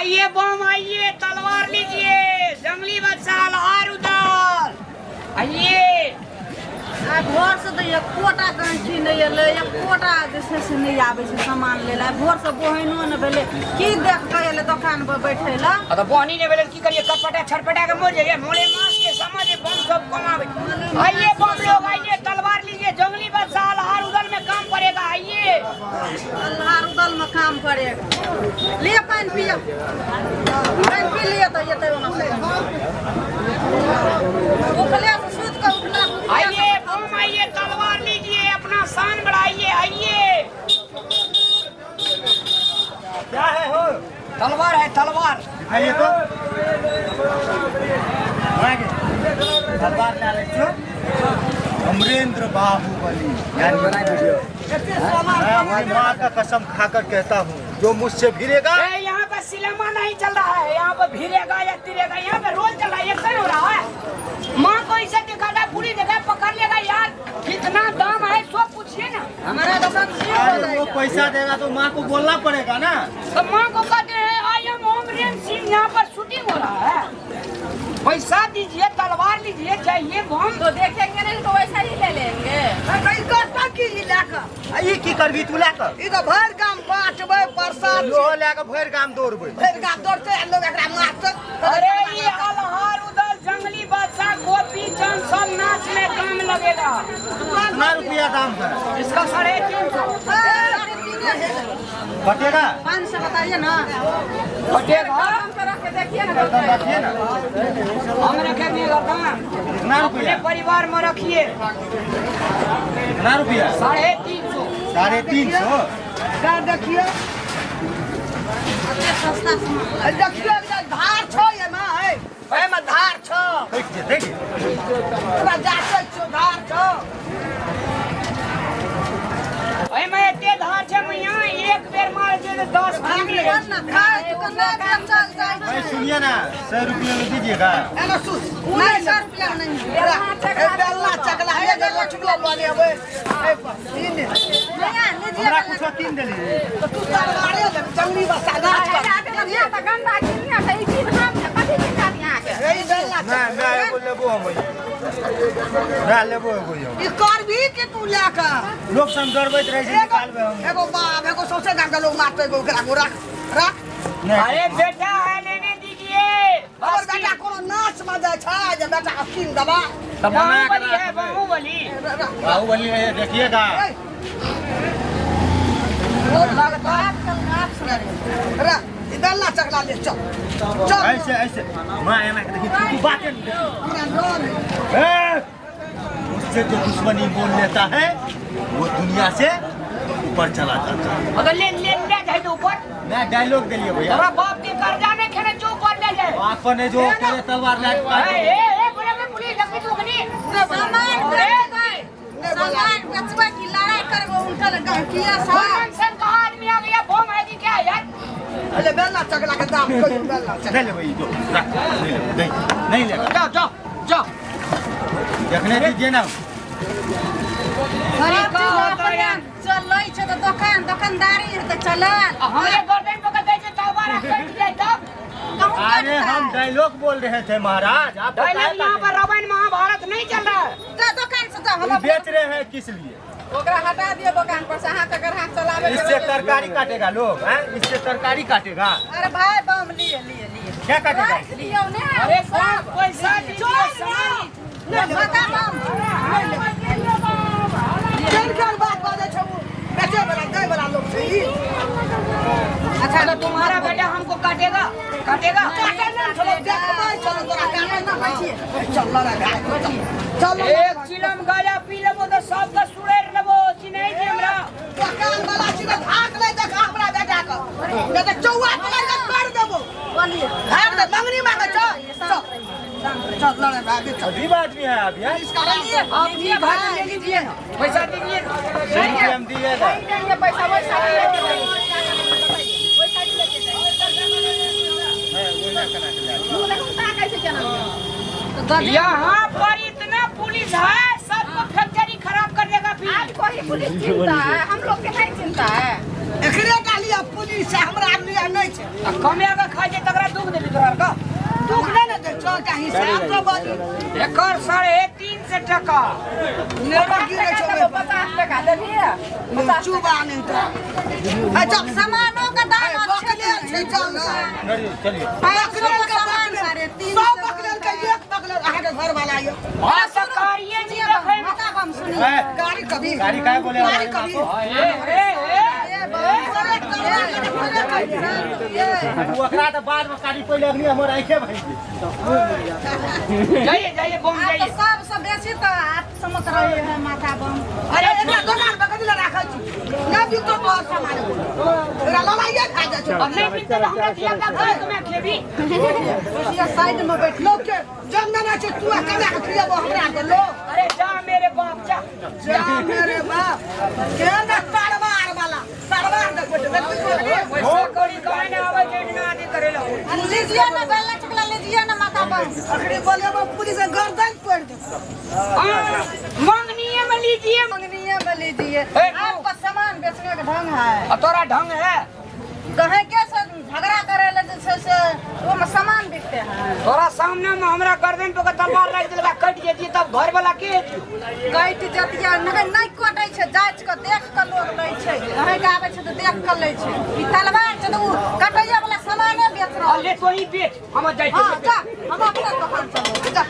आइए बम आइए, तलवार लीजिए, जंगली बच्चा लहार उधर आइए। घर से तो एक कोटा गंठी नहीं अल, एक कोटा जैसे से नहीं आवे से सामान ले ला। भोर से बहनो न भेले की देख के अले दुकान पर बैठे ला। तो बहनी ने भेले की करिए, कटपटा छटपटा के मर जाइए। मोले मास के समझ बम सब कमावे। आइए बम लोग आइए, तलवार लीजिए, जंगली बच्चा लहार उधर में काम करेगा। आइए लहार उधर में काम करेगा। ले पानी पियो, पानी पी लिए तो ये तो ना उठले सूत के उठना। आइए बम आइए, तलवार लीजिए, अपना शान बढ़ाइए। आइए क्या है हो? तलवार है, तलवार दिखाइए तो। तलवार क्या लिखो? अमरेंद्र बाहुबली। मैं अपनी माँ का कसम खाकर कहता हूँ, जो मुझसे भिड़ेगा। यहाँ पर सिनेमा नहीं चल रहा है, यहाँ पर भिड़ेगा या तिरेगा, यहाँ पे रोल चल रहा है, एक्शन हो रहा है। माँ को इसे दिखाता है, पूरी जगह पकड़ लेगा यार। कितना दाम है सब पूछिए ना। हमारा दुकान वो पैसा देगा तो माँ को बोलना पड़ेगा ना। तो माँ को कहते हैं आई एम अमरेंद्र सिंह, यहाँ पर शूटिंग हो रहा है। पैसा दीजिए, तलवार लीजिए, चाहिए बम तो देखेंगे नहीं तो वैसा ही ले लेंगे। ये की करबी तू लाकर? भर काम बांटबे प्रसाद लो लाकर भर काम दौड़बे। भर काम दौड़ते लोग एकरा मारते। अरे ये अलहार उधर जंगली बादशाह गोपी चंद सब नाच में काम लगेगा। कितना रुपया दाम है इसका 350 बटेगा? 500 बताइए ना। बटेगा। रख के देखिए ना। रखिए ना। हम रखेंगे कितना अपने रुपया? परिवार में रखिए। कितना रुपया? 350। 350। क्या देखिए सस्ता सामान देखिए। धार छो ये ना है में धार छो। देखिए पूरा जाचे छो धार छो। भाई मैं इतने धार छे मैं यहाँ एक बेर मार दे 10 भाग ले। भाई सुनिए ना, 100 रुपया में दीजिएगा। नहीं 100 रुपया नहीं। बेलना चकला है जे लठलो वाले अब हमरा कुछ किन देली। तो तू तलवारे जंगली बसा ना यहां त गंदा किनिया त ई दिन हम कथि किना यहां के यही बेलना मैं एगो लेबो हम। मैं लेबो एगो यो। ई करबी के तू लेका लोग सम डरबैत रहे छै निकालबे हम। एगो बाप एगो सोचे गांव के लोग मारते एगो ओकरा को रख रख। अरे बेटा है लेने दीजिए। और बेटा कोनो नाच में जाय छै जे बेटा अफीम दबा बाहुबली है, बाहुबली। बाहुबली है, देखिएगा। और लगता नाच सुना रे ई बेलना चकला ले चल चल ऐसे ऐसे मां एना के देखी तू बातें मुझसे जो दुश्मनी बोल लेता है वो दुनिया से ऊपर चला जाता है। अगर ले जाए तो ऊपर। मैं डायलॉग दिलिए भैया। हमारा बाप के कर जाने खेने जो ऊपर ले जाए। आपने ने जो करे तलवार लाट ए बोले मैं पुलिस लगी तू कनी सामान बेचबे की लड़ाई करबो उनका लगा किया सा सन का आदमी आ गया बम है कि क्या यार। अरे बेलना चकला के दाम कोई बेलना ले ले भाई जो रख नहीं लेगा। जाओ जाओ जाओ देखने दीजिए ना। अरे का होता है चलै छै त दुकानदारी है त चलल हमारे गर्दन पकड़ दे जे तलवार कट जाए तब। अरे हम डायलॉग बोल रहे थे महाराज। आप डायलॉग यहाँ पर रामायण महाभारत नहीं चल रहा है। दुकान से हम बेच रहे हैं किस लिए? ओकरा हटा दियो दुकान पर से हाथ अगर हाथ चलावे इससे तरकारी काटेगा लोग हैं? इससे तरकारी काटेगा। अरे भाई बम लिए लिए लिए क्या काटेगा? लियो ने अरे सब पैसा दीजिए सामान। बता बम चल कर बात बाजे छौ बेचे वाला दे वाला लोग छै। अच्छा तो तुम्हारा बेटा हमको काटेगा काटेगा। काटे ना चलो देखबै चलो तोरा काटे ना भाई चल लड़ा चल एक चिलम गाजा पी लेबो तो सब का सुरेर लेबो चिन्ह जी हमरा। दुकान वाला सीधा भाग ले देखा हमरा बेटा को नहीं तो चौवा पकड़ के कर देबो बोलिए भाग दे मंगनी मांगे चल चल लड़े भागे चल। अजीब आदमी है आप यार। इसका लिए आप ये भाग ले लीजिए पैसा दीजिए। हम दिएगा। ये पैसा वैसा यहाँ पर इतना पुलिस है सबको फैक्ट्री खराब कर देगा। फिर आज कोई पुलिस चिंता है हम लोग के नहीं चिंता है एकरे का लिए पुलिस है हमरा लिए नहीं छै। कमे का खाए छै तकरा दुख देबी तोरा का दुख नहीं ना दे चल का हिसाब तो बनी एकर 350 टका लेबर गिरे छो 50 टका देबी चुबा नहीं तो अच्छा सामानों का दाम अच्छे छै चल चलिए बकलेल का सामान 350 सब बकलेल का एक बकलेल आहा के घर वाला ये हां सरकारिए जी रखे माता हम सुनी गाड़ी कभी गाड़ी काय बोले गाड़ी कभी ओकरा तो बाद में गाड़ी पहले अगली हमर आंखे भई जाइए बम जाइए सब बेसी तो हाथ समझ रहे हैं माथा बम अरे एकरा दोकान पे कथि ला राखै छी ना भी तो बहुत सामान एकरा ललाइए खा जा छै अब नहीं मिलते तो हमरा दिया का घर में खेबी ये साइड में बैठ लो के जब ना छै तू केना के खियाबो हमरा के लो अरे जा मेरे बाप जा जा मेरे बाप केना तरवार वाला तरवार दे वैसा करी काहे ना आवे जे ना आदि करेला लीजिए ना बेला चकला लीजिए ना माथा बम अखड़ी बोले पुलिस गर्दन पड़ दे मंगनीय में लीजिए मंगनीय में लीजिए आपका सामान बेचने का ढंग है तोरा ढंग है कहे के से झगड़ा करे ले जैसे से वो में सामान बिकते हैं तोरा सामने में हमरा गर्दन पे तलवार रख देलबा कट जेती तब घर वाला के कट जतिया नहीं कटै छै जांच के देख के लोग लै छै कहे के आबै छै त देख के लै छै ई तलवार छै त कटैया वाला सामाने बेच रहल ले तो ही बेच हम जाई हां जा हम अपना दुकान चलो जा